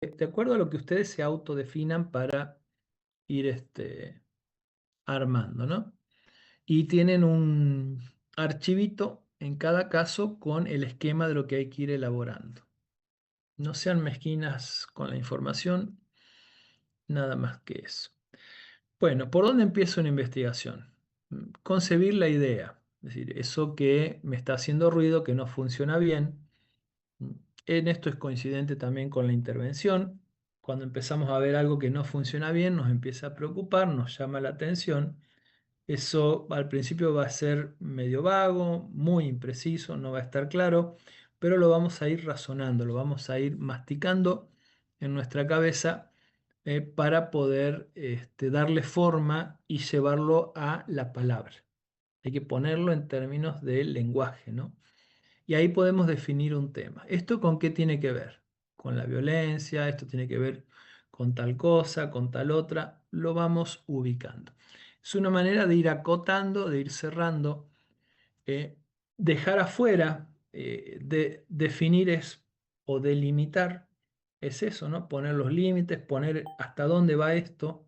de acuerdo a lo que ustedes se autodefinan para ir armando, ¿no? Y tienen un archivito en cada caso con el esquema de lo que hay que ir elaborando. No sean mezquinas con la información, nada más que eso. Bueno, ¿por dónde empiezo una investigación? Concebir la idea, es decir, eso que me está haciendo ruido, que no funciona bien. En esto es coincidente también con la intervención. Cuando empezamos a ver algo que no funciona bien, nos empieza a preocupar, nos llama la atención. Eso al principio va a ser medio vago, muy impreciso, no va a estar claro, pero lo vamos a ir razonando, lo vamos a ir masticando en nuestra cabeza para poder darle forma y llevarlo a la palabra. Hay que ponerlo en términos de lenguaje, ¿no? Y ahí podemos definir un tema. ¿Esto con qué tiene que ver? Con la violencia, esto tiene que ver con tal cosa, con tal otra, lo vamos ubicando. Es una manera de ir acotando, de ir cerrando, eh, dejar afuera, de definir es o delimitar, es eso, ¿no? Poner los límites, poner hasta dónde va esto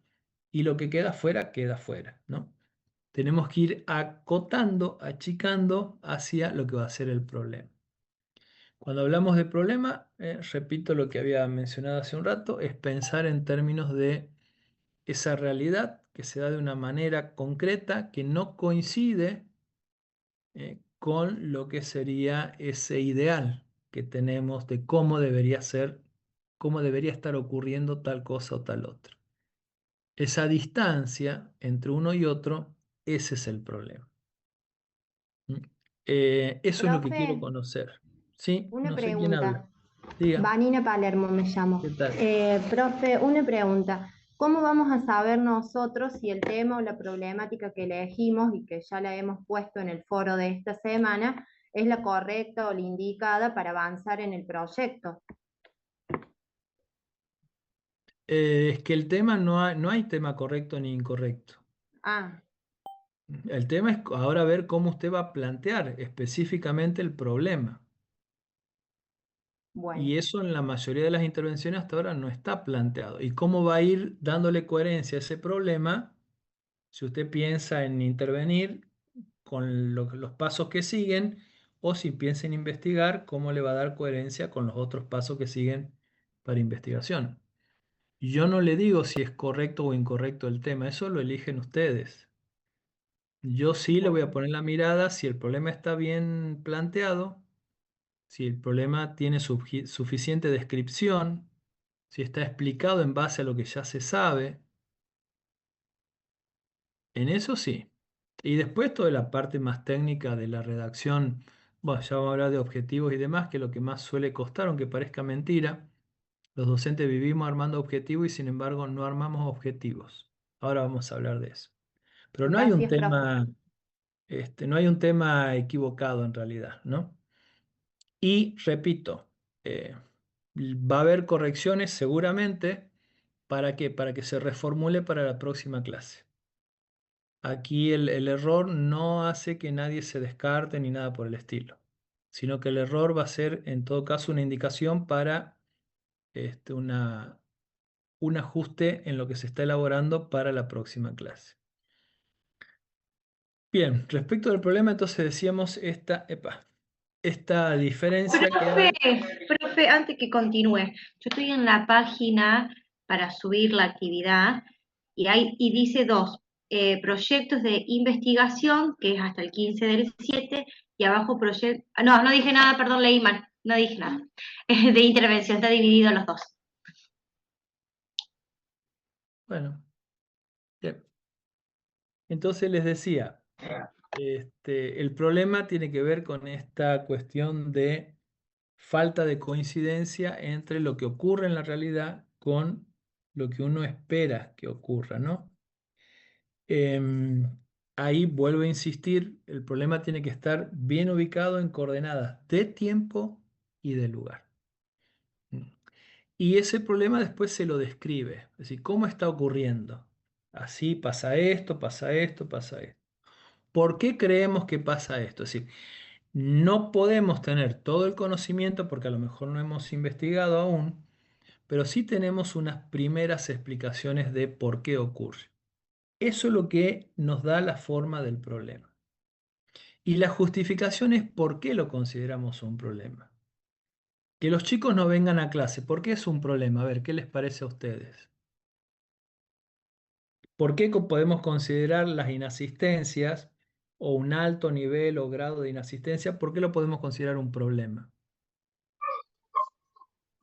y lo que queda fuera, ¿no? Tenemos que ir acotando, achicando hacia lo que va a ser el problema. Cuando hablamos de problema, repito lo que había mencionado hace un rato, es pensar en términos de esa realidad que se da de una manera concreta que no coincide con lo que sería ese ideal que tenemos de cómo debería ser, cómo debería estar ocurriendo tal cosa o tal otra. Esa distancia entre uno y otro, ese es el problema. ¿Mm? Eso es lo que Profe, quiero conocer. ¿Sí? una No sé quién habla. pregunta. Diga, Vanina Palermo me llamo. ¿qué tal? Profe, una pregunta. ¿Cómo vamos a saber nosotros si el tema o la problemática que elegimos y que ya la hemos puesto en el foro de esta semana es la correcta o la indicada para avanzar en el proyecto? Es que el tema no hay tema correcto ni incorrecto. Ah, El tema es ahora ver cómo usted va a plantear específicamente el problema. bueno. Y eso en la mayoría de las intervenciones hasta ahora no está planteado. ¿Y cómo va a ir dándole coherencia a ese problema si usted piensa en intervenir con los pasos que siguen o si piensa en investigar, cómo le va a dar coherencia con los otros pasos que siguen para investigación? Yo no le digo si es correcto o incorrecto el tema, eso lo eligen ustedes. Yo sí le voy a Bueno, poner la mirada si el problema está bien planteado, si el problema tiene suficiente descripción, si está explicado en base a lo que ya se sabe, en eso sí. Y después toda la parte más técnica de la redacción, bueno, ya vamos a hablar de objetivos y demás, que es lo que más suele costar, aunque parezca mentira. Los docentes vivimos armando objetivos y sin embargo no armamos objetivos. Ahora vamos a hablar de eso. Pero no hay un gracias, profe. tema, no hay un tema equivocado en realidad, ¿no? Y repito, eh, va a haber correcciones seguramente. ¿Para qué? Para que se reformule para la próxima clase. Aquí el error no hace que nadie se descarte ni nada por el estilo, sino que el error va a ser en todo caso una indicación para un ajuste en lo que se está elaborando para la próxima clase. Bien, respecto del problema, entonces decíamos esta diferencia que Profe, hay. profe, antes que continúe, yo estoy en la página para subir la actividad y dice dos, proyectos de investigación, que es hasta el 15 del 7, y abajo proyecto, no, no dije nada, perdón, leí mal, no dije nada, de intervención, está dividido en los dos. Bueno, bien. Entonces les decía, el problema tiene que ver con esta cuestión de falta de coincidencia entre lo que ocurre en la realidad con lo que uno espera que ocurra, ¿no? Em, Ahí vuelvo a insistir, el problema tiene que estar bien ubicado en coordenadas de tiempo y de lugar. Y ese problema después se lo describe, es decir, cómo está ocurriendo. Así pasa esto, pasa esto, pasa esto. ¿Por qué creemos que pasa esto? Es decir, no podemos tener todo el conocimiento porque a lo mejor no hemos investigado aún, pero sí tenemos unas primeras explicaciones de por qué ocurre. Eso es lo que nos da la forma del problema. Y la justificación es por qué lo consideramos un problema. Que los chicos no vengan a clase, ¿por qué es un problema? A ver, ¿qué les parece a ustedes? ¿Por qué podemos considerar las inasistencias o un alto nivel o grado de inasistencia? ¿Por qué lo podemos considerar un problema?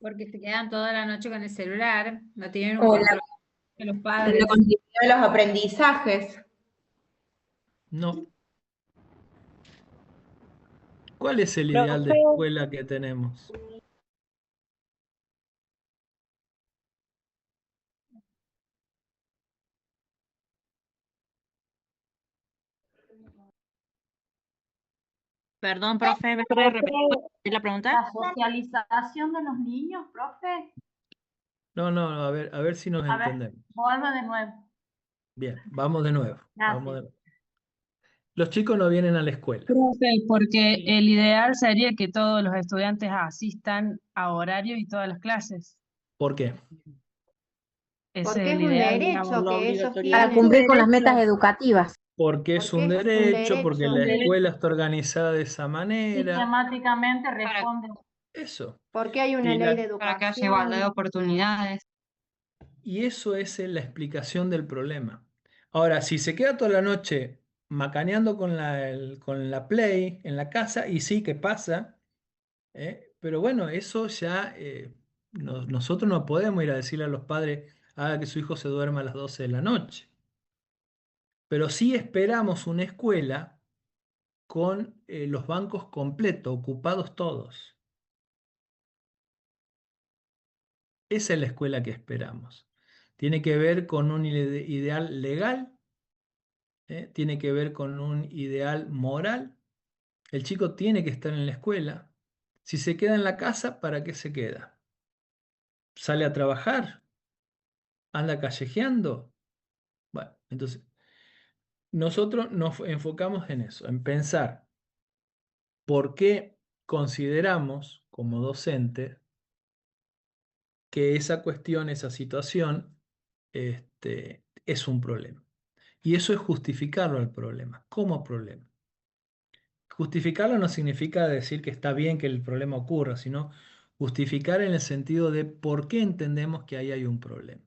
Porque se quedan toda la noche con el celular, no tienen un O control de los la padres. continuidad de los aprendizajes. No. ¿Cuál es el ideal de Profe, escuela que tenemos? perdón, profe, ¿me puede repetir la pregunta? La socialización de los niños, profe. No, no, a ver si nos A ver, entendemos. vuelva de nuevo. Bien, vamos de nuevo. Gracias. Vamos de nuevo. Los chicos no vienen a la escuela. Profe, porque el ideal sería que todos los estudiantes asistan a horario y todas las clases. ¿Por qué? Ese Porque es es el un ideal, derecho digamos, la que ellos obligatoriedad. tienen. Para cumplir con las metas educativas. Porque es un Porque es un derecho, porque derecho. la escuela está organizada de esa manera. Sistemáticamente responde. Eso. Porque hay una Y ley la- de Para que haya igualdad de educación. oportunidades. Y eso es la explicación del problema. Ahora, si se queda toda la noche macaneando con con la Play en la casa, y sí que pasa, pero bueno, eso ya nosotros no podemos ir a decirle a los padres, haga que su hijo se duerma a las 12 de la noche. Pero sí esperamos una escuela con los bancos completos, ocupados todos. Esa es la escuela que esperamos. Tiene que ver con un ideal legal, tiene que ver con un ideal moral. El chico tiene que estar en la escuela. Si se queda en la casa, ¿para qué se queda? ¿Sale a trabajar? ¿Anda callejeando? Bueno, entonces nosotros nos enfocamos en eso, en pensar por qué consideramos como docentes que esa cuestión, esa situación, es un problema. Y eso es justificarlo al problema, como problema. Justificarlo no significa decir que está bien que el problema ocurra, sino justificar en el sentido de por qué entendemos que ahí hay un problema.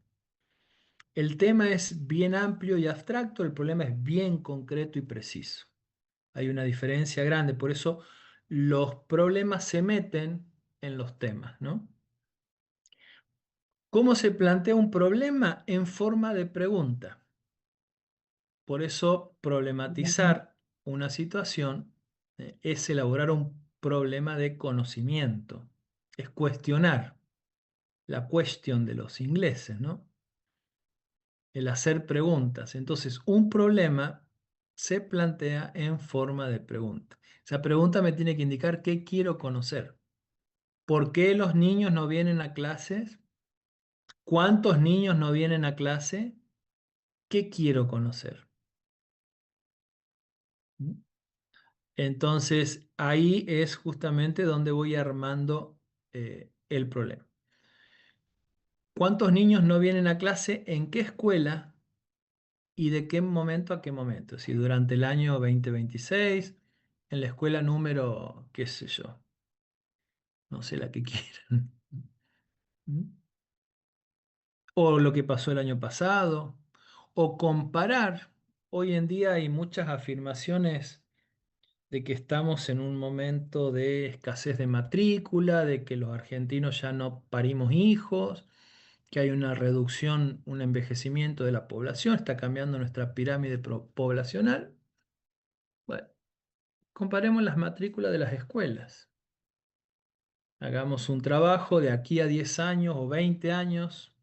El tema es bien amplio y abstracto, el problema es bien concreto y preciso. Hay una diferencia grande, por eso los problemas se meten en los temas, ¿no? ¿Cómo se plantea un problema? En forma de pregunta. Por eso problematizar una situación es elaborar un problema de conocimiento, es cuestionar, la cuestión de los ingleses, ¿no? El hacer preguntas. Entonces, un problema se plantea en forma de pregunta. Esa pregunta me tiene que indicar qué quiero conocer. ¿Por qué los niños no vienen a clases? ¿Cuántos niños no vienen a clase? ¿Qué quiero conocer? Entonces, ahí es justamente donde voy armando el problema. ¿Cuántos niños no vienen a clase? ¿En qué escuela? ¿Y de qué momento a qué momento? Si durante el año 2026, en la escuela número, qué sé yo, no sé la que quieran. O lo que pasó el año pasado. O comparar. Hoy en día hay muchas afirmaciones de que estamos en un momento de escasez de matrícula, de que los argentinos ya no parimos hijos, que hay una reducción, un envejecimiento de la población, está cambiando nuestra pirámide poblacional. Bueno, comparemos las matrículas de las escuelas. Hagamos un trabajo de aquí a 10 años o 20 años,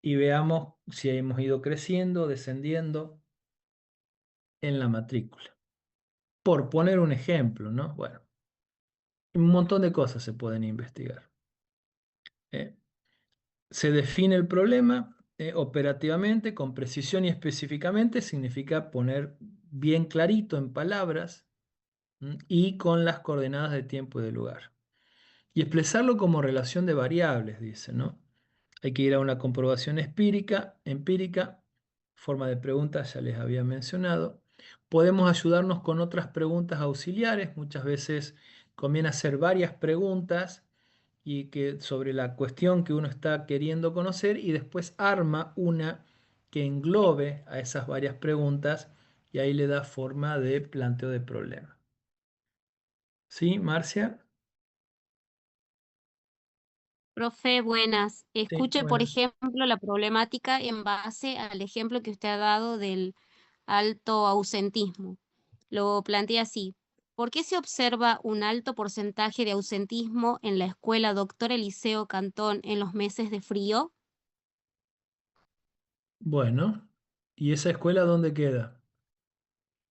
y veamos si hemos ido creciendo, descendiendo en la matrícula. Por poner un ejemplo, ¿no? Bueno, un montón de cosas se pueden investigar. Se define el problema operativamente, con precisión y específicamente, significa poner bien clarito en palabras y con las coordenadas de tiempo y de lugar. Y expresarlo como relación de variables, dice, ¿no? Hay que ir a una comprobación empírica, forma de preguntas ya les había mencionado. Podemos ayudarnos con otras preguntas auxiliares. Muchas veces conviene hacer varias preguntas y que sobre la cuestión que uno está queriendo conocer y después arma una que englobe a esas varias preguntas y ahí le da forma de planteo de problema. ¿Sí, Marcia? Profe, buenas. Sí, Escuche, por bueno. ejemplo, la problemática en base al ejemplo que usted ha dado del alto ausentismo. Lo plantea así. ¿Por qué se observa un alto porcentaje de ausentismo en la escuela Doctor Eliseo Cantón en los meses de frío? Bueno, ¿y esa escuela dónde queda?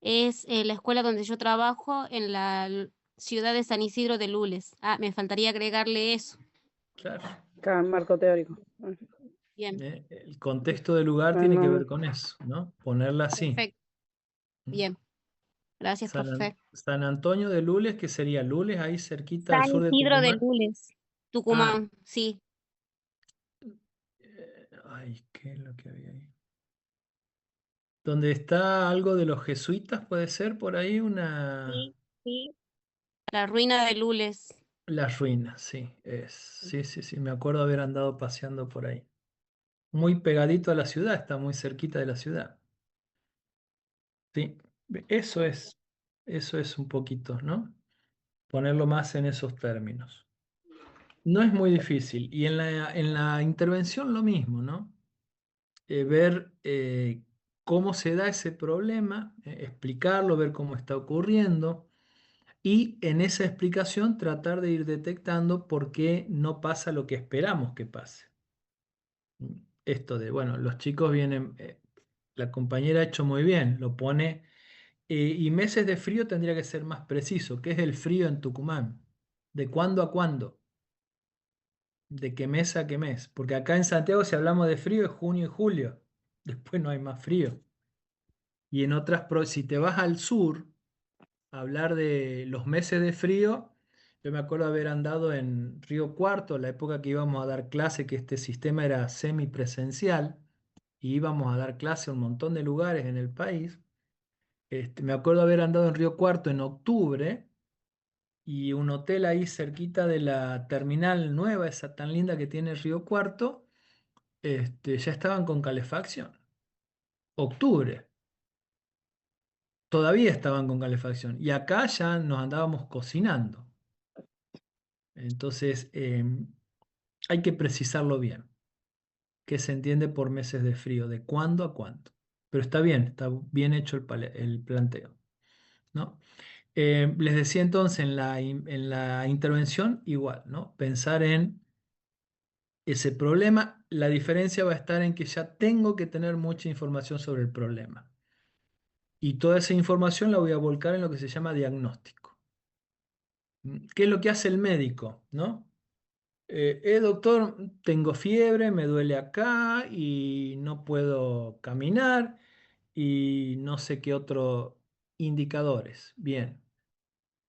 Es la escuela donde yo trabajo en la ciudad de San Isidro de Lules. Ah, me faltaría agregarle eso. Claro. Cada marco teórico. Bien, El contexto del lugar Ah, tiene que no, ver con eso, ¿no? Ponerla así. perfecto. Bien, gracias, profe. San Antonio de Lules, que sería Lules, ahí cerquita al San sur de Isidro de Tucumán. Lules, Ah, Tucumán, sí. ay, ¿qué es lo que había ahí? Donde está algo de los jesuitas, puede ser por ahí Sí, sí. La ruina de Lules. Las ruinas, sí, sí, sí, sí, me acuerdo haber andado paseando por ahí. Muy pegadito a la ciudad, está muy cerquita de la ciudad. Sí, eso es un poquito, ¿no? Ponerlo más en esos términos. No es muy difícil. Y en la intervención lo mismo, ¿no? Ver cómo se da ese problema, explicarlo, ver cómo está ocurriendo y en esa explicación tratar de ir detectando por qué no pasa lo que esperamos que pase. Esto de, bueno, los chicos vienen, la compañera ha hecho muy bien, lo pone, y meses de frío tendría que ser más preciso. ¿Qué es el frío en Tucumán? ¿De cuándo a cuándo? ¿De qué mes a qué mes? Porque acá en Santiago si hablamos de frío es junio y julio, después no hay más frío. Y en otras, si te vas al sur, a hablar de los meses de frío, yo me acuerdo haber andado en Río Cuarto, la época que íbamos a dar clase, que este sistema era semipresencial, y íbamos a dar clase a un montón de lugares en el país. Me acuerdo haber andado en Río Cuarto en octubre, y un hotel ahí cerquita de la terminal nueva, esa tan linda que tiene Río Cuarto, ya estaban con calefacción. Octubre, todavía estaban con calefacción. Y acá ya nos andábamos cocinando. Entonces, hay que precisarlo bien. ¿Qué se entiende por meses de frío? ¿De cuándo a cuándo? Pero está bien hecho el planteo, ¿no? Les decía entonces en la intervención igual, ¿no? Pensar en ese problema. La diferencia va a estar en que ya tengo que tener mucha información sobre el problema. Y toda esa información la voy a volcar en lo que se llama diagnóstico. ¿Qué es lo que hace el médico? ¿No? Doctor, tengo fiebre, me duele acá y no puedo caminar y no sé qué otros indicadores. Bien.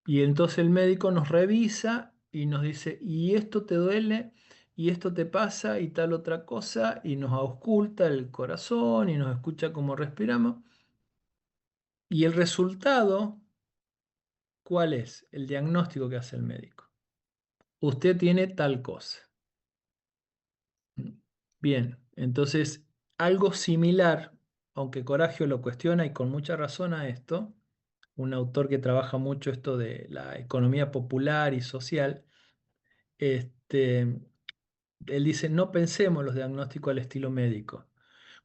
Y entonces el médico nos revisa y nos dice, y esto te duele, y esto te pasa, y tal otra cosa, y nos ausculta el corazón y nos escucha cómo respiramos. Y el resultado, ¿cuál es? El diagnóstico que hace el médico. Usted tiene tal cosa. Bien, entonces algo similar, aunque Coragio lo cuestiona y con mucha razón a esto, un autor que trabaja mucho esto de la economía popular y social, este, él dice, no pensemos los diagnósticos al estilo médico,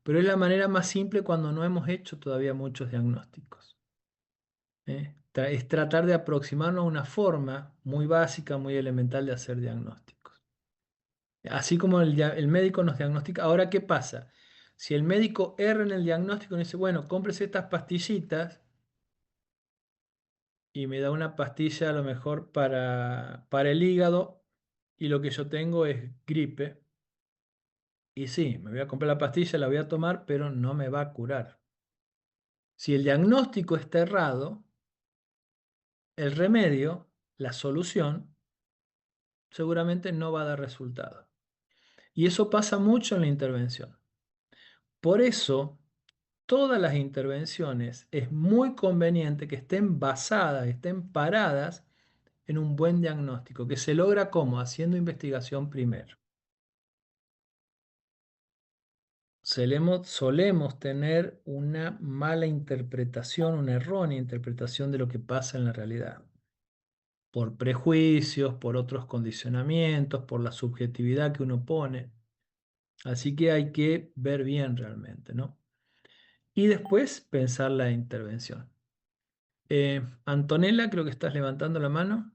pero es la manera más simple cuando no hemos hecho todavía muchos diagnósticos. Es tratar de aproximarnos a una forma muy básica, muy elemental de hacer diagnósticos. Así como el médico nos diagnostica. Ahora, ¿qué pasa? Si el médico erra en el diagnóstico y dice, bueno, cómprese estas pastillitas y me da una pastilla a lo mejor para el hígado y lo que yo tengo es gripe. Y sí, me voy a comprar la pastilla, la voy a tomar, pero no me va a curar. Si el diagnóstico está errado, el remedio, la solución, seguramente no va a dar resultado. Y eso pasa mucho en la intervención. Por eso, todas las intervenciones es muy conveniente que estén basadas, estén paradas en un buen diagnóstico, que se logra ¿cómo? Haciendo investigación primero. Solemos tener una mala interpretación, una errónea interpretación de lo que pasa en la realidad, por prejuicios, por otros condicionamientos, por la subjetividad que uno pone. Así que hay que ver bien realmente, ¿no? Y después pensar la intervención. Antonella, creo que estás levantando la mano.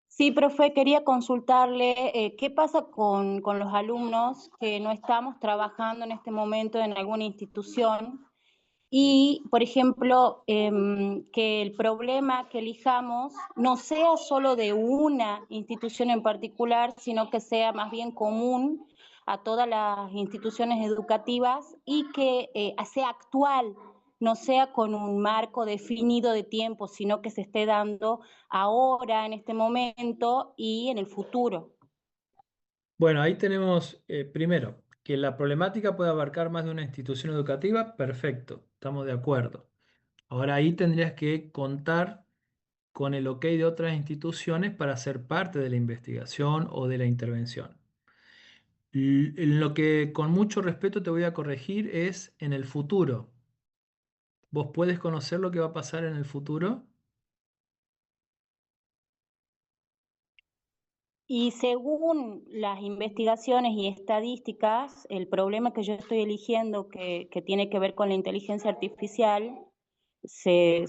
Sí, profe, quería consultarle qué pasa con los alumnos que no estamos trabajando en este momento en alguna institución y, por ejemplo, que el problema que elijamos no sea solo de una institución en particular, sino que sea más bien común a todas las instituciones educativas y que sea actual, no sea con un marco definido de tiempo, sino que se esté dando ahora, en este momento y en el futuro. Bueno, ahí tenemos, primero, que la problemática puede abarcar más de una institución educativa, perfecto, estamos de acuerdo. Ahora ahí tendrías que contar con el ok de otras instituciones para ser parte de la investigación o de la intervención. En lo que con mucho respeto te voy a corregir es en el futuro. ¿Vos puedes conocer lo que va a pasar en el futuro? Y según las investigaciones y estadísticas, el problema que yo estoy eligiendo que tiene que ver con la inteligencia artificial, se,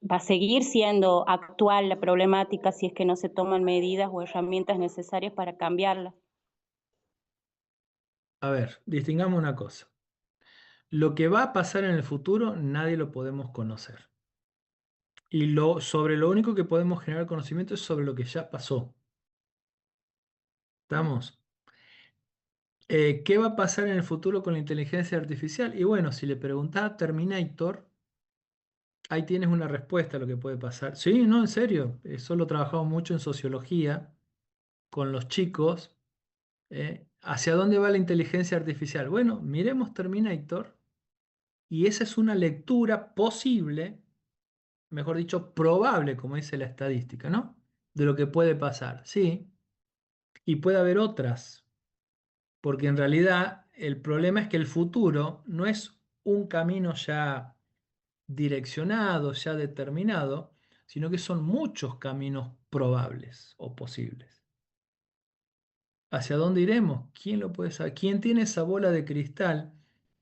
va a seguir siendo actual la problemática si es que no se toman medidas o herramientas necesarias para cambiarla. A ver, distingamos una cosa. Lo que va a pasar en el futuro nadie lo podemos conocer. Y sobre lo único que podemos generar conocimiento es sobre lo que ya pasó. ¿Estamos? ¿Qué va a pasar en el futuro con la inteligencia artificial? Y bueno, si le preguntás a Terminator, ahí tienes una respuesta a lo que puede pasar. Sí, no, en serio. Eso lo trabajamos mucho en sociología con los chicos. ¿Hacia dónde va la inteligencia artificial? Bueno, miremos Terminator y esa es una lectura posible, mejor dicho, probable, como dice la estadística, ¿no? De lo que puede pasar. Sí, y puede haber otras, porque en realidad el problema es que el futuro no es un camino ya direccionado, ya determinado, sino que son muchos caminos probables o posibles. ¿Hacia dónde iremos? ¿Quién lo puede saber? ¿Quién tiene esa bola de cristal,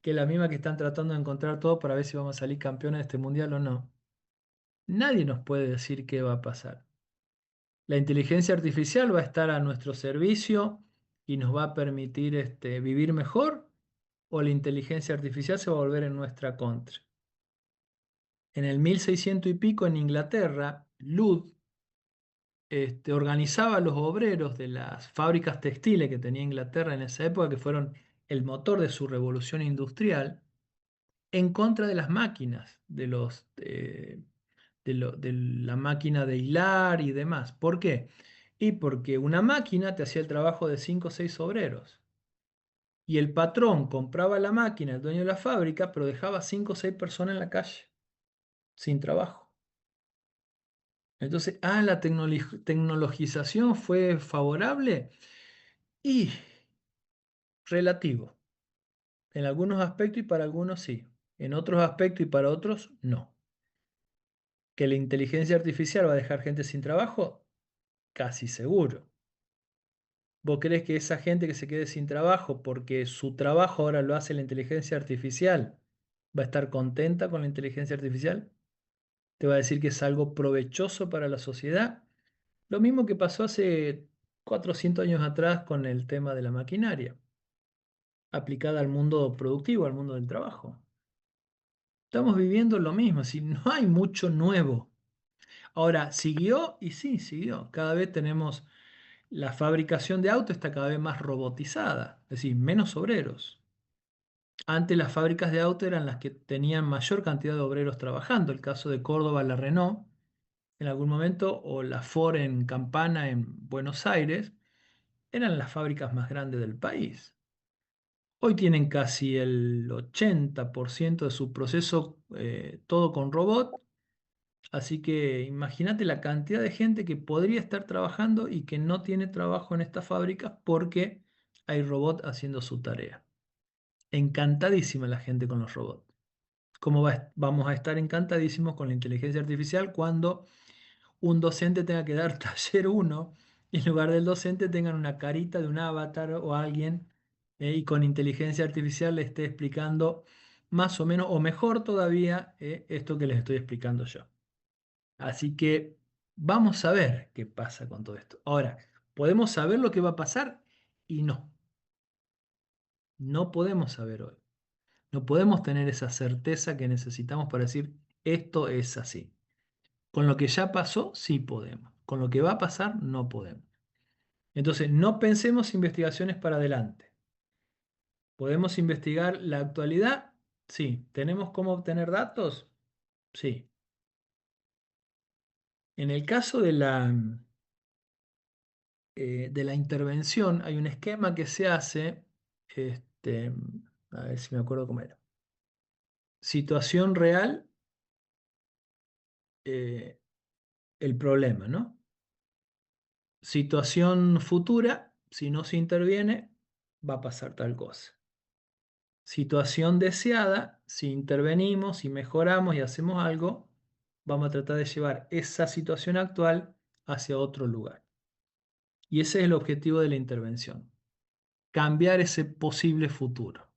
que es la misma que están tratando de encontrar todos para ver si vamos a salir campeones de este mundial o no? Nadie nos puede decir qué va a pasar. La inteligencia artificial va a estar a nuestro servicio y nos va a permitir vivir mejor, o la inteligencia artificial se va a volver en nuestra contra. En el 1600 y pico en Inglaterra, Lud organizaba a los obreros de las fábricas textiles que tenía Inglaterra en esa época, que fueron el motor de su revolución industrial, en contra de las máquinas, de la máquina de hilar y demás. ¿Por qué? Y porque una máquina te hacía el trabajo de 5 o 6 obreros. Y el patrón compraba la máquina, el dueño de la fábrica, pero dejaba 5 o 6 personas en la calle, sin trabajo. Entonces, la tecnologización fue favorable y relativo. En algunos aspectos y para algunos sí. En otros aspectos y para otros no. ¿Que la inteligencia artificial va a dejar gente sin trabajo? Casi seguro. ¿Vos crees que esa gente que se quede sin trabajo porque su trabajo ahora lo hace la inteligencia artificial va a estar contenta con la inteligencia artificial? ¿Te va a decir que es algo provechoso para la sociedad? Lo mismo que pasó hace 400 años atrás con el tema de la maquinaria, aplicada al mundo productivo, al mundo del trabajo. Estamos viviendo lo mismo, si no hay mucho nuevo. Ahora, ¿siguió? Y sí, siguió. Cada vez tenemos, la fabricación de autos está cada vez más robotizada, es decir, menos obreros. Antes las fábricas de autos eran las que tenían mayor cantidad de obreros trabajando. El caso de Córdoba, la Renault, en algún momento, o la Ford en Campana, en Buenos Aires, eran las fábricas más grandes del país. Hoy tienen casi el 80% de su proceso todo con robot, así que imagínate la cantidad de gente que podría estar trabajando y que no tiene trabajo en estas fábricas porque hay robot haciendo su tarea. Encantadísima la gente con los robots. Vamos a estar encantadísimos con la inteligencia artificial cuando un docente tenga que dar taller 1 y en lugar del docente tengan una carita de un avatar o alguien y con inteligencia artificial le esté explicando más o menos o mejor todavía esto que les estoy explicando yo. Así que vamos a ver qué pasa con todo esto. Ahora, ¿podemos saber lo que va a pasar? Y no. No podemos saber hoy. No podemos tener esa certeza que necesitamos para decir esto es así. Con lo que ya pasó, sí podemos. Con lo que va a pasar, no podemos. Entonces, no pensemos investigaciones para adelante. ¿Podemos investigar la actualidad? Sí. ¿Tenemos cómo obtener datos? Sí. En el caso de la intervención, hay un esquema que se hace, a ver si me acuerdo cómo era. Situación real, el problema, ¿no? Situación futura, si no se interviene, va a pasar tal cosa. Situación deseada, si intervenimos, si mejoramos y hacemos algo, vamos a tratar de llevar esa situación actual hacia otro lugar. Y ese es el objetivo de la intervención, cambiar ese posible futuro,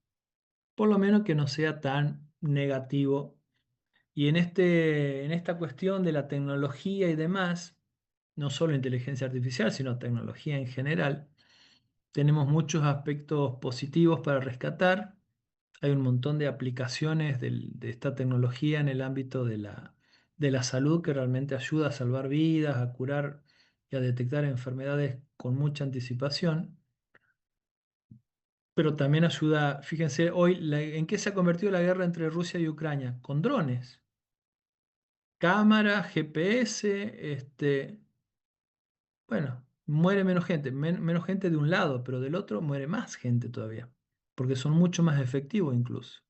por lo menos que no sea tan negativo. Y en esta cuestión de la tecnología y demás, no solo inteligencia artificial, sino tecnología en general, tenemos muchos aspectos positivos para rescatar. Hay un montón de aplicaciones de esta tecnología en el ámbito de la salud que realmente ayuda a salvar vidas, a curar y a detectar enfermedades con mucha anticipación. Pero también ayuda, fíjense, hoy, ¿en qué se ha convertido la guerra entre Rusia y Ucrania? Con drones. Cámaras, GPS, bueno, muere menos gente, menos gente de un lado, pero del otro muere más gente todavía, porque son mucho más efectivos incluso.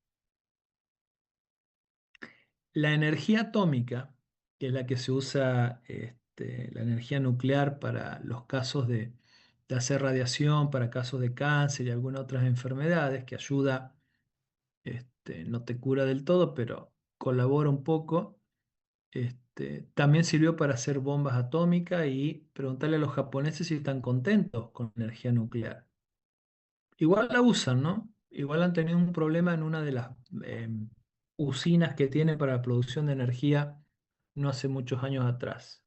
La energía atómica, que es la que se usa, la energía nuclear para los casos de hacer radiación, para casos de cáncer y algunas otras enfermedades, que ayuda, no te cura del todo, pero colabora un poco. También sirvió para hacer bombas atómicas y preguntarle a los japoneses si están contentos con la energía nuclear. Igual la usan, ¿no? Igual han tenido un problema en una de las usinas que tiene para la producción de energía no hace muchos años atrás.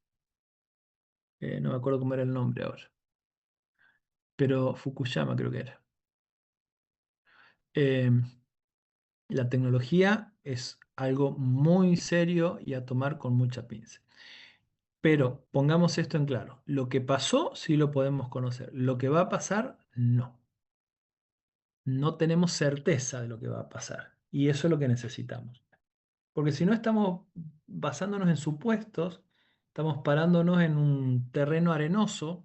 No me acuerdo cómo era el nombre ahora. Pero Fukuyama creo que era. La tecnología es algo muy serio y a tomar con mucha pinza. Pero pongamos esto en claro. Lo que pasó sí lo podemos conocer. Lo que va a pasar, no. No tenemos certeza de lo que va a pasar. Y eso es lo que necesitamos. Porque si no estamos basándonos en supuestos, estamos parándonos en un terreno arenoso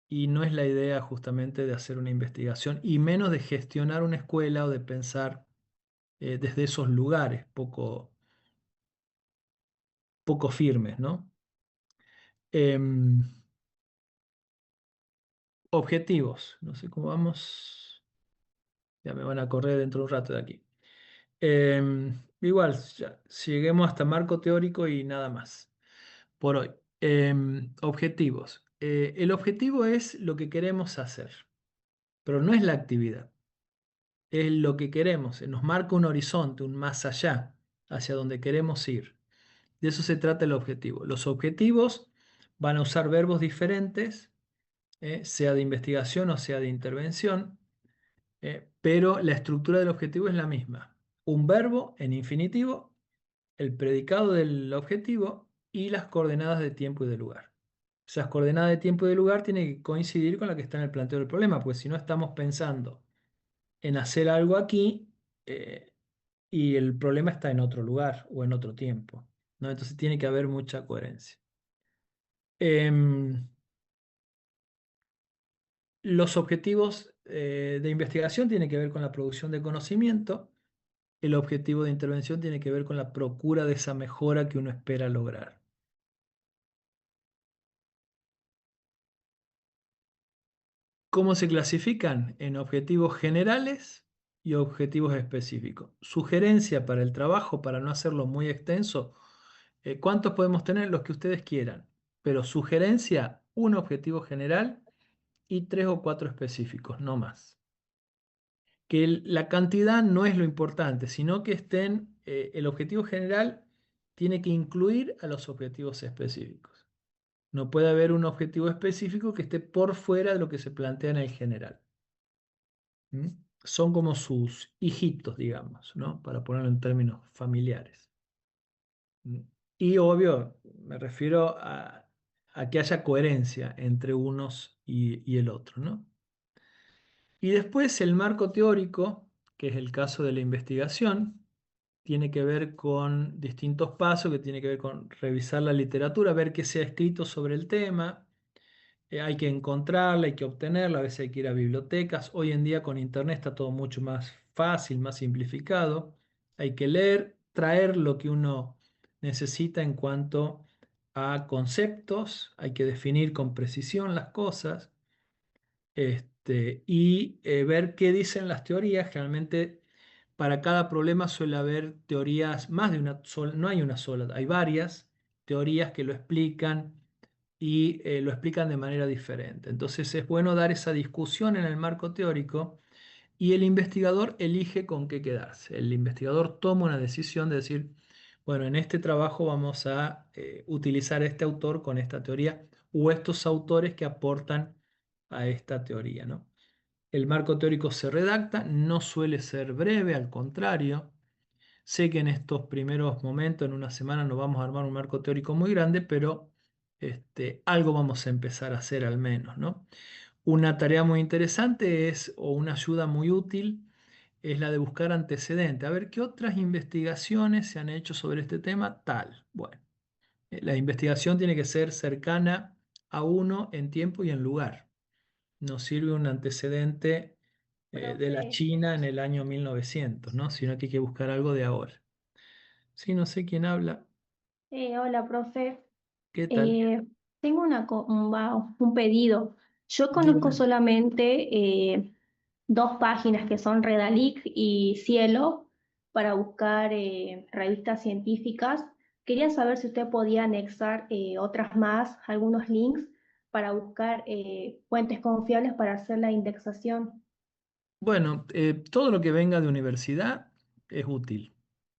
y no es la idea justamente de hacer una investigación y menos de gestionar una escuela o de pensar desde esos lugares poco firmes, ¿no? Objetivos. No sé cómo vamos. Ya me van a correr dentro de un rato de aquí. Igual, ya, lleguemos hasta marco teórico y nada más por hoy. Objetivos. El objetivo es lo que queremos hacer, pero no es la actividad. Es lo que queremos. Nos marca un horizonte, un más allá, hacia donde queremos ir. De eso se trata el objetivo. Los objetivos van a usar verbos diferentes, sea de investigación o sea de intervención, pero la estructura del objetivo es la misma. Un verbo en infinitivo, el predicado del objetivo y las coordenadas de tiempo y de lugar. Esas coordenadas de tiempo y de lugar tienen que coincidir con la que está en el planteo del problema, pues si no estamos pensando en hacer algo aquí y el problema está en otro lugar o en otro tiempo. ¿no? Entonces tiene que haber mucha coherencia. Em, los objetivos de investigación tienen que ver con la producción de conocimiento. El objetivo de intervención tiene que ver con la procura de esa mejora que uno espera lograr. ¿Cómo se clasifican? En objetivos generales y objetivos específicos. Sugerencia para el trabajo, para no hacerlo muy extenso. ¿Cuántos podemos tener? Los que ustedes quieran. Pero sugerencia, un objetivo general y 3 o 4 específicos, no más. Que la cantidad no es lo importante, sino que el objetivo general tiene que incluir a los objetivos específicos. No puede haber un objetivo específico que esté por fuera de lo que se plantea en el general. ¿Mm? Son como sus hijitos, digamos, ¿no? Para ponerlo en términos familiares. ¿Mm? Y obvio, me refiero a que haya coherencia entre unos y el otro, ¿no? Y después el marco teórico, que es el caso de la investigación, tiene que ver con distintos pasos, que tiene que ver con revisar la literatura, ver qué se ha escrito sobre el tema. Hay que encontrarla, hay que obtenerla, a veces hay que ir a bibliotecas. Hoy en día con internet está todo mucho más fácil, más simplificado. Hay que leer, traer lo que uno necesita en cuanto a conceptos, hay que definir con precisión las cosas, y ver qué dicen las teorías. Generalmente para cada problema suele haber teorías, más de una sola, no hay una sola, hay varias teorías que lo explican y lo explican de manera diferente. Entonces es bueno dar esa discusión en el marco teórico y el investigador elige con qué quedarse. El investigador toma una decisión de decir, bueno, en este trabajo vamos a utilizar este autor con esta teoría o estos autores que aportan a esta teoría, ¿no? El marco teórico se redacta, no suele ser breve, al contrario. Sé que en estos primeros momentos, en una semana, no vamos a armar un marco teórico muy grande, pero algo vamos a empezar a hacer al menos, ¿no? Una tarea muy interesante o una ayuda muy útil es la de buscar antecedentes. A ver qué otras investigaciones se han hecho sobre este tema, tal. Bueno, la investigación tiene que ser cercana a uno en tiempo y en lugar. Nos sirve un antecedente de la Profe, China en el año 1900, ¿no? Sino que hay que buscar algo de ahora. Sí, no sé quién habla. hola, profe. ¿Qué tal? Eh, tengo un pedido. Yo conozco Dígame. solamente dos páginas que son Redalic y Cielo para buscar revistas científicas. Quería saber si usted podía anexar otras más, algunos links para buscar fuentes confiables para hacer la indexación. Bueno, todo lo que venga de universidad es útil.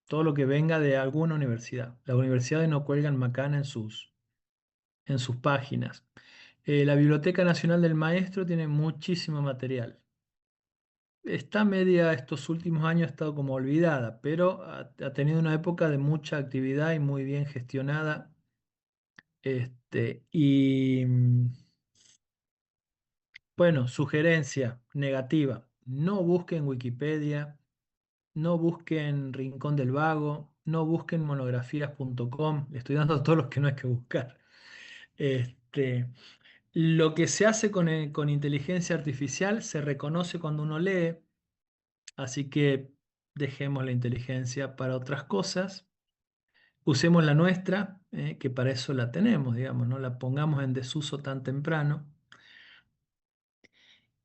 Todo lo que venga de alguna universidad. Las universidades no cuelgan macana en sus páginas. La Biblioteca Nacional del Maestro tiene muchísimo material. Está media, estos últimos años ha estado como olvidada, pero ha tenido una época de mucha actividad y muy bien gestionada. Bueno, sugerencia negativa. No busquen Wikipedia, no busquen Rincón del Vago, no busquen monografías.com. Le estoy dando a todos los que no hay que buscar. Este, lo que se hace con inteligencia artificial se reconoce cuando uno lee, así que dejemos la inteligencia para otras cosas. Usemos la nuestra, que para eso la tenemos, digamos, no la pongamos en desuso tan temprano.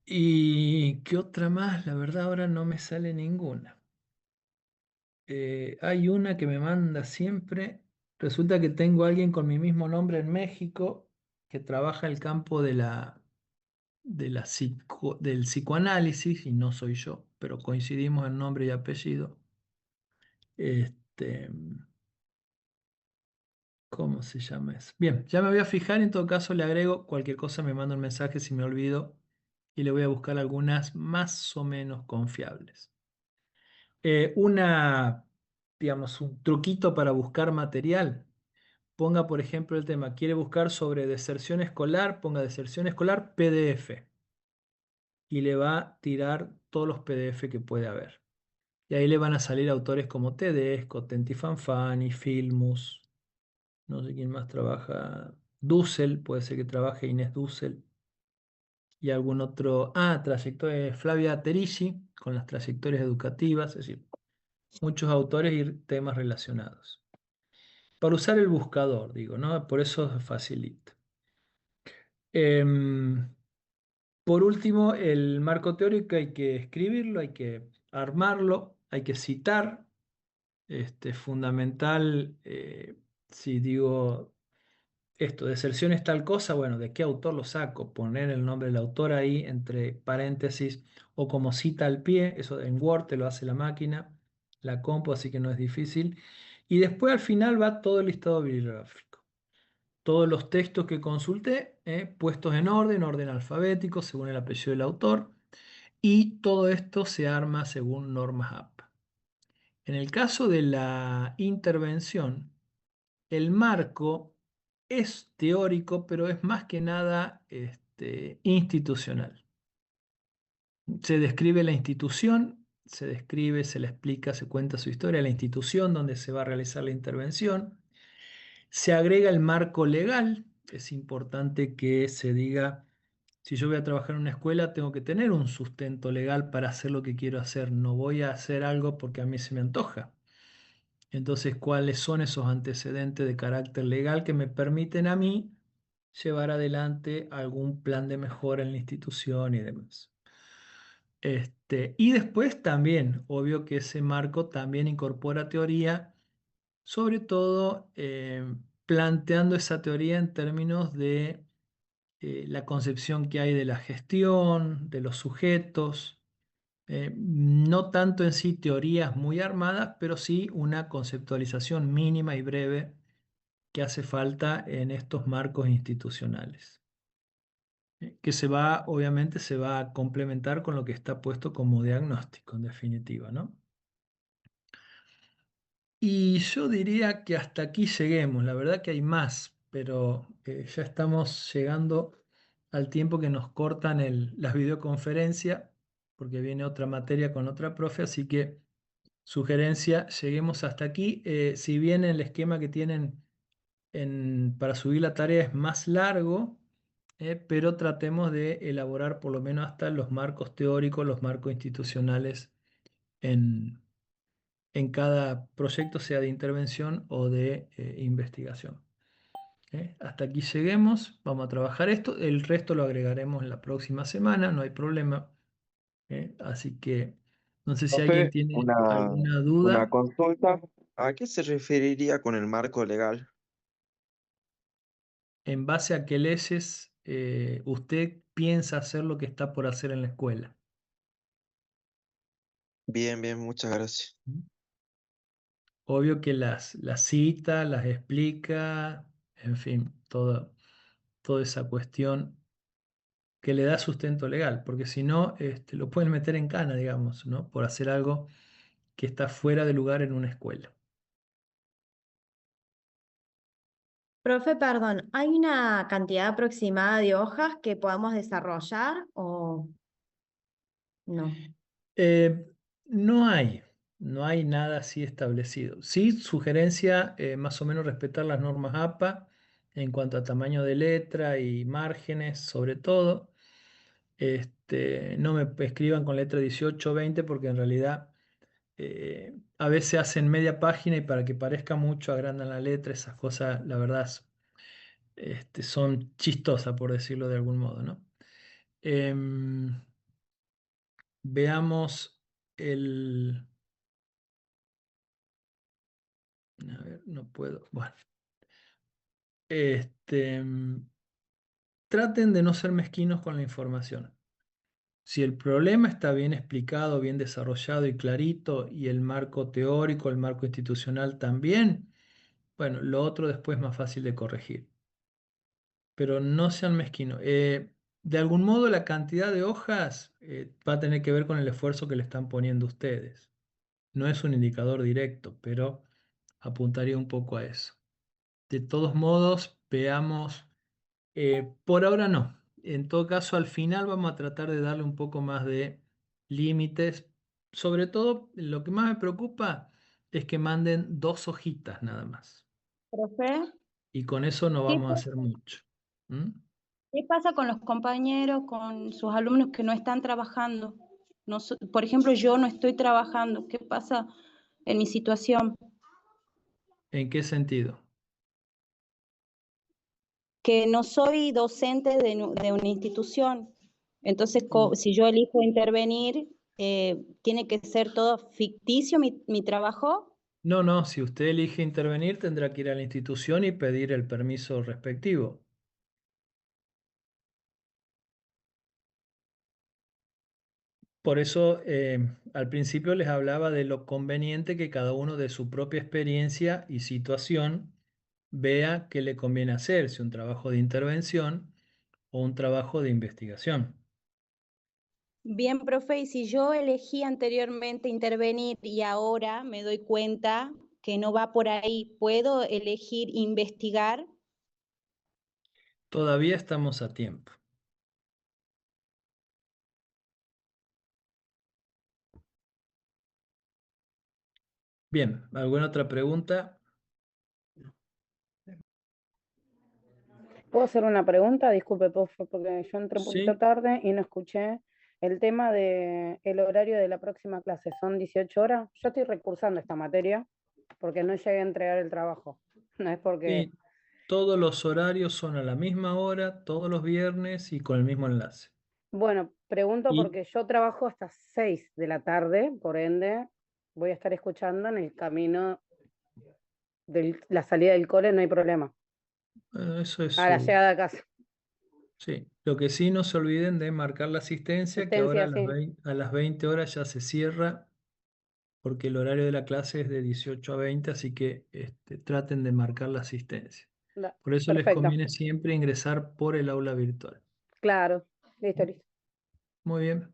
¿Y qué otra más? La verdad ahora no me sale ninguna. Hay una que me manda siempre. Resulta que tengo a alguien con mi mismo nombre en México que trabaja el campo del psicoanálisis y no soy yo, pero coincidimos en nombre y apellido. Este, ¿Cómo se llama eso? Bien, ya me voy a fijar, en todo caso le agrego cualquier cosa, me manda un mensaje si me olvido y le voy a buscar algunas más o menos confiables. Digamos, un truquito para buscar material. Ponga, por ejemplo, el tema, quiere buscar sobre deserción escolar, ponga deserción escolar PDF y le va a tirar todos los PDF que puede haber. Y ahí le van a salir autores como Tedesco, Tenti Fanfani, Filmus, No sé quién más trabaja. Dussel, puede ser que trabaje Inés Dussel. Y algún otro. Trayectoria Flavia Terici, con las trayectorias educativas, es decir, muchos autores y temas relacionados. Para usar el buscador, digo, ¿no? Por eso facilita. Por último, el marco teórico hay que escribirlo, hay que armarlo, hay que citar. Fundamental, si digo esto, deserción es tal cosa, bueno, ¿de qué autor lo saco? Poner el nombre del autor ahí entre paréntesis o como cita al pie, eso en Word te lo hace la máquina, la compu, así que no es difícil. Y después al final va todo el listado bibliográfico. Todos los textos que consulté, puestos en orden alfabético, según el apellido del autor, y todo esto se arma según normas APA. En el caso de la intervención, el marco es teórico, pero es más que nada institucional. Se describe la institución, se describe, se le explica, se cuenta su historia, la institución donde se va a realizar la intervención. Se agrega el marco legal. Es importante que se diga, si yo voy a trabajar en una escuela, tengo que tener un sustento legal para hacer lo que quiero hacer. No voy a hacer algo porque a mí se me antoja. Entonces, ¿cuáles son esos antecedentes de carácter legal que me permiten a mí llevar adelante algún plan de mejora en la institución y demás? Y después también, obvio que ese marco también incorpora teoría, sobre todo planteando esa teoría en términos de la concepción que hay de la gestión, de los sujetos, no tanto en sí teorías muy armadas, pero sí una conceptualización mínima y breve que hace falta en estos marcos institucionales, que obviamente se va a complementar con lo que está puesto como diagnóstico, en definitiva, ¿no? Y yo diría que hasta aquí lleguemos. La verdad que hay más, pero ya estamos llegando al tiempo que nos cortan las videoconferencias, porque viene otra materia con otra profe, así que sugerencia, lleguemos hasta aquí. Si bien el esquema que tienen para subir la tarea es más largo, pero tratemos de elaborar por lo menos hasta los marcos teóricos, los marcos institucionales en cada proyecto, sea de intervención o de investigación. Hasta aquí lleguemos, vamos a trabajar esto, el resto lo agregaremos en la próxima semana, no hay problema. Así que no sé si alguien Profe, tiene alguna una duda. consulta. ¿A qué se referiría con el marco legal? ¿En base a qué leyes usted piensa hacer lo que está por hacer en la escuela? Bien, bien, muchas gracias. Obvio que las cita, las explica, en fin, toda esa cuestión que le da sustento legal, porque si no, lo pueden meter en cana, digamos, ¿no? Por hacer algo que está fuera de lugar en una escuela. Profe, perdón, ¿hay una cantidad aproximada de hojas que podamos desarrollar o no? Eh, no hay, no hay nada así establecido. Sí, sugerencia, más o menos respetar las normas APA en cuanto a tamaño de letra y márgenes, sobre todo. No me escriban con letra 18 o 20 porque en realidad a veces hacen media página y para que parezca mucho agrandan la letra. Esas cosas, la verdad, son chistosas, por decirlo de algún modo, ¿no? Veamos el... A ver, no puedo. Bueno. Traten de no ser mezquinos con la información. Si el problema está bien explicado, bien desarrollado y clarito, y el marco teórico, el marco institucional también, bueno, lo otro después es más fácil de corregir. Pero no sean mezquinos. De algún modo la cantidad de hojas va a tener que ver con el esfuerzo que le están poniendo ustedes. No es un indicador directo, pero apuntaría un poco a eso. De todos modos, veamos, por ahora no. En todo caso, al final vamos a tratar de darle un poco más de límites. Sobre todo, lo que más me preocupa es que manden 2 hojitas nada más. Profe, y con eso no ¿Qué, vamos a hacer mucho. ¿Mm? qué pasa con los compañeros, con sus alumnos que no están trabajando? No, por ejemplo, yo no estoy trabajando. ¿Qué pasa en mi situación? ¿En qué sentido? Que no soy docente de una institución. Entonces, Mm. si yo elijo intervenir, ¿tiene que ser todo ficticio mi trabajo? No, no, si usted elige intervenir, tendrá que ir a la institución y pedir el permiso respectivo. Por eso, al principio les hablaba de lo conveniente que cada uno de su propia experiencia y situación vea qué le conviene hacer, si un trabajo de intervención o un trabajo de investigación. Bien, profe, y si yo elegí anteriormente intervenir y ahora me doy cuenta que no va por ahí, ¿puedo elegir investigar? Todavía estamos a tiempo. Bien, ¿alguna otra pregunta? ¿Puedo hacer una pregunta? Disculpe, profe, porque yo entré un poquito Sí, tarde y no escuché el tema de el horario de la próxima clase. ¿Son 18 horas? Yo estoy recursando esta materia porque no llegué a entregar el trabajo. No es porque... sí, todos los horarios son a la misma hora, todos los viernes y con el mismo enlace. Bueno, pregunto Y porque yo trabajo hasta 6 de la tarde, por ende voy a estar escuchando en el camino de la salida del cole, no hay problema. eso es A la su... llegada a casa. Sí, lo que sí no se olviden de marcar la asistencia, que ahora Asistencia, sí. a las 20 horas ya se cierra, porque el horario de la clase es de 18 a 20, así que traten de marcar la asistencia. Por eso les Perfecto. conviene siempre ingresar por el aula virtual. Claro. Listo, listo. Muy bien.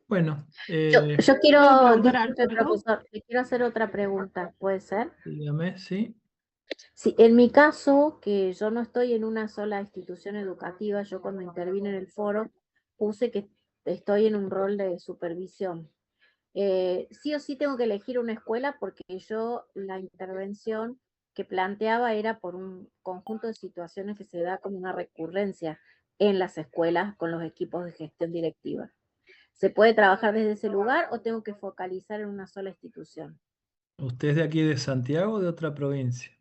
Bueno, Yo ¿Puedo quiero, preguntar disculpe, algo? profesor, le quiero hacer otra pregunta, ¿puede ser? dígame, sí. Sí, en mi caso, que yo no estoy en una sola institución educativa, yo cuando intervine en el foro puse que estoy en un rol de supervisión. Sí o sí tengo que elegir una escuela porque yo la intervención que planteaba era por un conjunto de situaciones que se da como una recurrencia en las escuelas con los equipos de gestión directiva. ¿Se puede trabajar desde ese lugar o tengo que focalizar en una sola institución? ¿Usted es de aquí de Santiago o de otra provincia?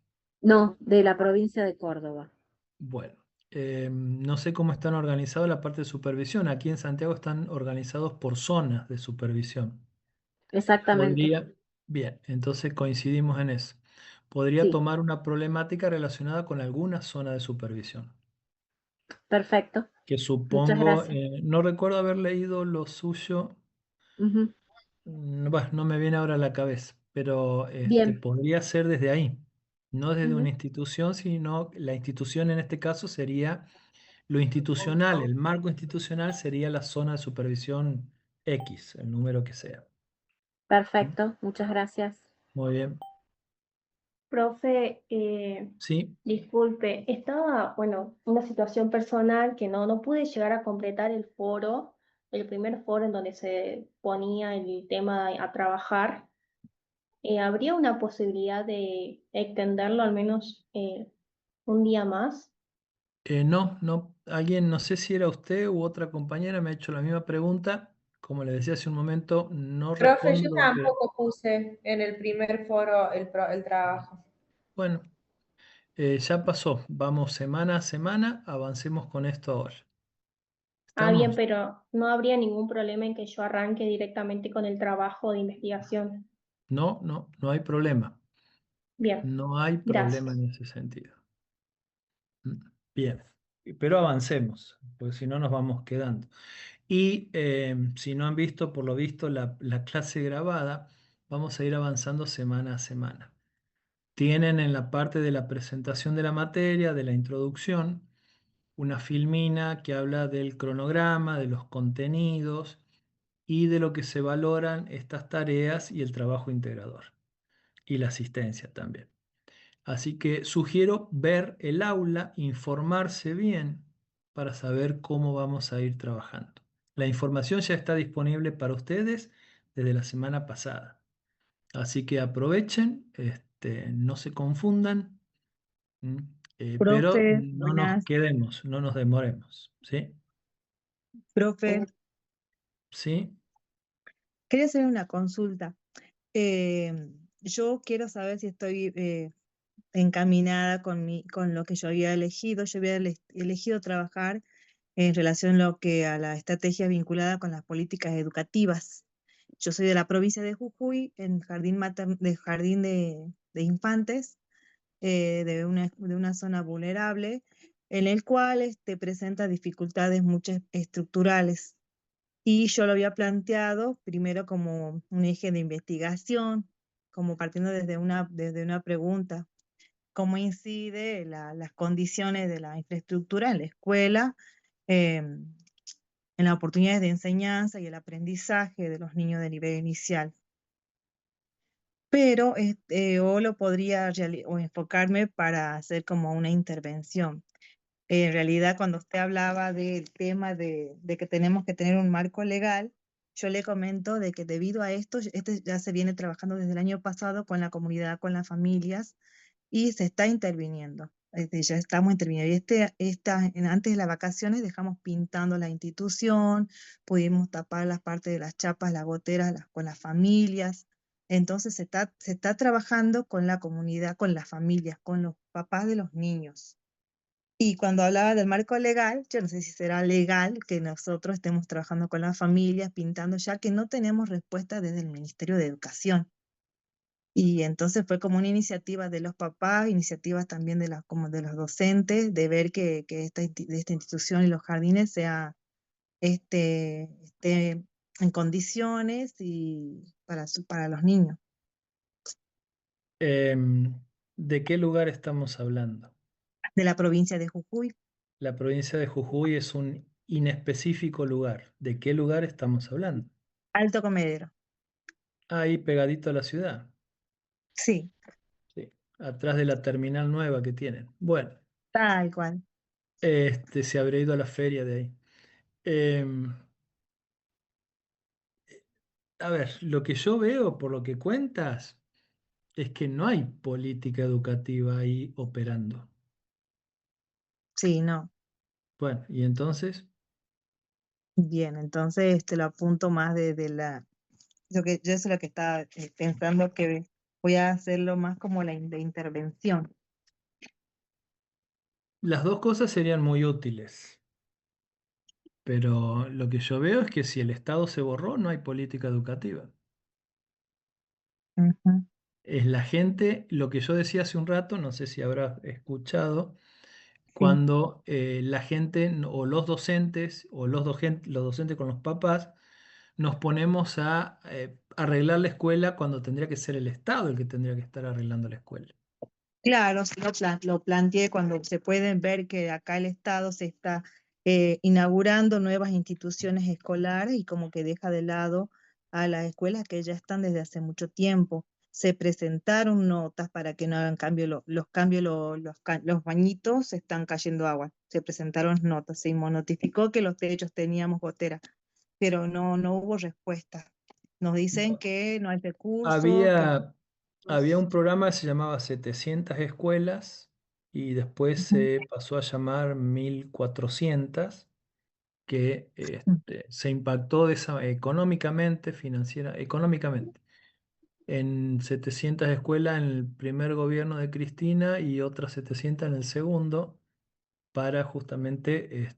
No, de la provincia de Córdoba. Bueno, no sé cómo están organizados la parte de supervisión. Aquí en Santiago están organizados por zonas de supervisión. Exactamente, Podría, bien, entonces coincidimos en eso. Podría sí, tomar una problemática relacionada con alguna zona de supervisión, perfecto. que Muchas supongo, gracias. no recuerdo haber leído lo suyo, Ujú. bueno, no me viene ahora a la cabeza, pero Bien. podría ser desde ahí, no desde una Ujú. institución, sino la institución en este caso sería lo institucional, el marco institucional sería la zona de supervisión X, el número que sea. ¿Mm? Perfecto, muchas gracias. Muy bien. Profe, Sí, disculpe, estaba, bueno, una situación personal que no pude llegar a completar el foro, el primer foro en donde se ponía el tema a trabajar. ¿Habría una posibilidad de extenderlo al menos un día más? no, no, alguien, no sé si era usted u otra compañera, me ha hecho la misma pregunta. Como le decía hace un momento, no Profe, yo respondo lo que... tampoco puse en el primer foro el trabajo. Bueno, ya pasó. Vamos semana a semana, avancemos con esto ahora. Ah, bien, ¿Estamos? pero no habría ningún problema en que yo arranque directamente con el trabajo de investigación. No, no, no hay problema. Bien, No hay problema gracias. en ese sentido. Mm, bien, pero avancemos, porque si no nos vamos quedando. Y si no han visto, por lo visto, la clase grabada, vamos a ir avanzando semana a semana. Tienen en la parte de la presentación de la materia, de la introducción, una filmina que habla del cronograma, de los contenidos y de lo que se valoran estas tareas y el trabajo integrador y la asistencia también. Así que sugiero ver el aula, informarse bien para saber cómo vamos a ir trabajando. La información ya está disponible para ustedes desde la semana pasada. Así que aprovechen, no se confundan ¿Mm? Pero Profe, no nos buenas. quedemos, no nos demoremos. ¿Sí? Profe, ¿Sí? quería hacer una consulta. Yo quiero saber si estoy encaminada con lo que yo había elegido. Yo había elegido trabajar en relación a lo que a la estrategia vinculada con las políticas educativas. Yo soy de la provincia de Jujuy, en jardín de infantes, de una zona vulnerable, en el cual presenta dificultades muchas estructurales. Y yo lo había planteado primero como un eje de investigación, como partiendo desde una pregunta: ¿cómo incide las condiciones de la infraestructura en la escuela, en las oportunidades de enseñanza y el aprendizaje de los niños de nivel inicial? Pero o lo podría o enfocarme para hacer como una intervención. En realidad, cuando usted hablaba del tema de que tenemos que tener un marco legal, yo le comento de que debido a esto, este ya se viene trabajando desde el año pasado con la comunidad, con las familias, y se está interviniendo. Ya estamos interviniendo. Y antes de las vacaciones dejamos pintando la institución, pudimos tapar las partes de las chapas, las goteras con las familias. Entonces se está trabajando con la comunidad, con las familias, con los papás de los niños. Y cuando hablaba del marco legal, yo no sé si será legal que nosotros estemos trabajando con las familias, pintando, ya que no tenemos respuesta desde el Ministerio de Educación. Y entonces fue como una iniciativa de los papás, iniciativas también como de los docentes, de ver que de esta institución y los jardines esté en condiciones y para los niños. ¿De qué lugar estamos hablando? De la provincia de Jujuy. La provincia de Jujuy es un inespecífico lugar. ¿De qué lugar estamos hablando? Alto Comedero. Ahí pegadito a la ciudad. Sí, Sí, atrás de la terminal nueva que tienen. Bueno, tal cual. se habrá ido a la feria de ahí. Em, a ver, lo que yo veo por lo que cuentas es que no hay política educativa ahí operando. Sí, no. Bueno, y entonces, Bien, entonces lo apunto más yo eso es lo que estaba pensando, que voy a hacerlo más como de intervención. las dos cosas serían muy útiles, pero lo que yo veo es que si el Estado se borró, no hay política educativa. Ujú. Es la gente, lo que yo decía hace un rato, no sé si habrás escuchado, Sí, cuando la gente o los docentes o los docentes con los papás nos ponemos a arreglar la escuela cuando tendría que ser el Estado el que tendría que estar arreglando la escuela. claro, sí, lo planteé cuando se pueden ver que acá el Estado se está inaugurando nuevas instituciones escolares y como que deja de lado a las escuelas que ya están desde hace mucho tiempo. Se presentaron notas para que no hagan cambio, los cambios, los bañitos están cayendo agua. Se presentaron notas, se notificó que los techos teníamos goteras, pero no hubo respuesta. Nos dicen que no hay recursos, que... Había un programa que se llamaba 700 escuelas y después Ujú. se pasó a llamar 1400, que se impactó económicamente, económicamente, en 700 escuelas en el primer gobierno de Cristina y otras 700 en el segundo, para justamente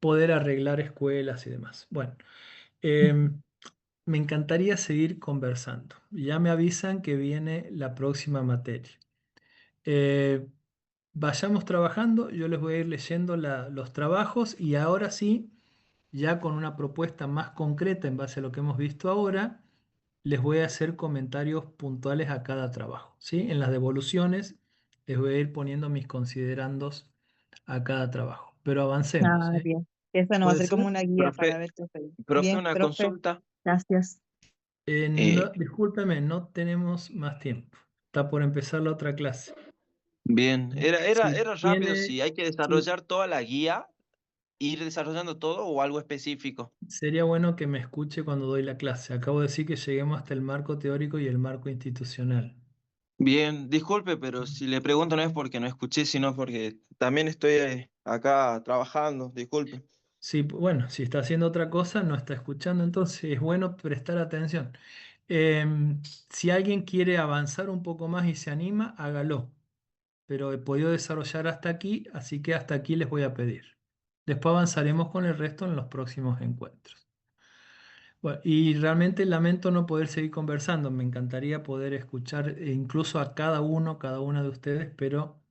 poder arreglar escuelas y demás. Bueno, em, me encantaría seguir conversando. Ya me avisan que viene la próxima materia. Eh, Vayamos trabajando, yo les voy a ir leyendo los trabajos y ahora sí, ya con una propuesta más concreta en base a lo que hemos visto ahora, les voy a hacer comentarios puntuales a cada trabajo, ¿sí? En las devoluciones les voy a ir poniendo mis considerandos a cada trabajo, pero avancemos, Ah, ¿sí? bien. Esa nos va a ¿Puede ser ser? como una guía para Profe, ver qué hacer. profe, Bien, una profe, consulta. gracias. Discúlpeme, no tenemos más tiempo. Está por empezar la otra clase. Bien, Si era rápido, tiene, si hay que si- desarrollar toda la guía, ir desarrollando todo o algo específico. Sería bueno que me escuche cuando doy la clase. Acabo de decir que lleguemos hasta el marco teórico y el marco institucional. Bien, disculpe, pero si le pregunto no es porque no escuché, sino porque también estoy acá trabajando, disculpe. Sí, bueno, si está haciendo otra cosa, no está escuchando, entonces es bueno prestar atención. Si alguien quiere avanzar un poco más y se anima, hágalo. Pero he podido desarrollar hasta aquí, así que hasta aquí les voy a pedir. Después avanzaremos con el resto en los próximos encuentros. Bueno, y realmente lamento no poder seguir conversando. Me encantaría poder escuchar incluso a cada uno, cada una de ustedes, pero